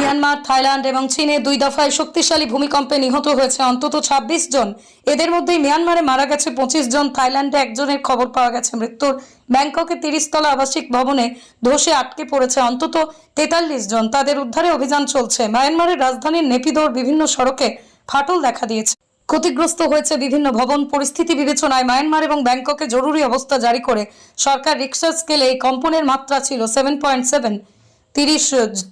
Myanmar, Thailand এবং চীনে দুই দফায় শক্তিশালী ভূমিকম্পে নিহত হয়েছে অন্তত ২৬ জন। এদের মধ্যেই মিয়ানমারে মারা গেছে ২৫ জন, থাইল্যান্ডে একজনের খবর পাওয়া গেছে মৃত্যুর। ব্যাংককে ৩০ তলা আবাসিক ভবনে ধসে আটকে পড়েছে অন্তত ৪৩ জন। তাদের উদ্ধারে অভিযান চলছে। মায়ানমারের রাজধানীর নেপিদোর বিভিন্ন সড়কে ফাটল দেখা দিয়েছে। ক্ষতিগ্রস্ত হয়েছে বিভিন্ন ভবন। পরিস্থিতি বিবেচনায় মায়ানমার এবং ব্যাংককে জরুরি অবস্থা জারি করে সরকার রিক্টার স্কেলে এই কম্পনের মাত্রা ছিল 7.7। ৩০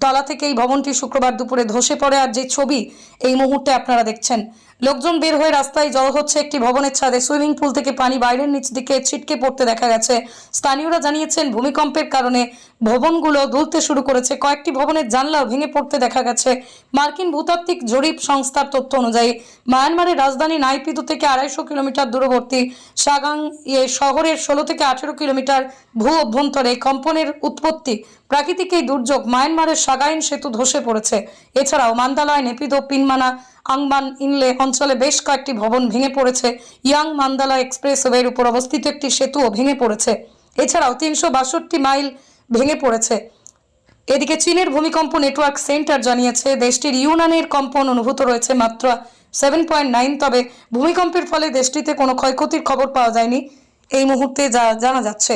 তলা থেকে এই ভবনটি শুক্রবার দুপুরে ধসে পড়ে। আর যে ছবি এই মুহূর্তে আপনারা দেখছেন, লোকজন বের হয়ে রাস্তায় জড়ো হচ্ছে। একটি ভবনের ছাদে সুইমিং পুল থেকে পানি বাইরের নিচ দিকে ছিটকে পড়তে দেখা গেছে। স্থানীয়রা জানিয়েছেন ভূমিকম্পের কারণে ভবনগুলো দুলতে শুরু করেছে। কয়েকটি ভবনের জানলাও ভেঙে পড়তে দেখা গেছে। মার্কিন ভূতাত্ত্বিক জরিপ সংস্থার তথ্য অনুযায়ী মায়ানমারের রাজধানী নাইপিদো থেকে ২৫০ কিলোমিটার দূরবর্তী সাগাং শহরের ১৬ থেকে ১৮ কিলোমিটার ভূ অভ্যন্তরে কম্পনের উৎপত্তি। প্রাকৃতিক এই দুর্যোগ মায়ানমারের সাগাইন সেতু ধসে পড়েছে। এছাড়াও মান্দালয়, নেপিদো, পিনমানা, আংবান ইনলে অঞ্চলে বেশ কয়েকটি ভবন ভেঙে পড়েছে। ইয়াং মান্দালয় এক্সপ্রেসওয়ের উপর অবস্থিত একটি সেতুও ভেঙে পড়েছে। এছাড়াও ৩৬২ মাইল ভেঙে পড়েছে। এদিকে চীনের ভূমিকম্প নেটওয়ার্ক সেন্টার জানিয়েছে দেশটির ইউনানের কম্পন অনুভূত রয়েছে মাত্রা 7.9। তবে ভূমিকম্পের ফলে দেশটিতে কোনো ক্ষয়ক্ষতির খবর পাওয়া যায়নি এই মুহূর্তে, যা জানা যাচ্ছে।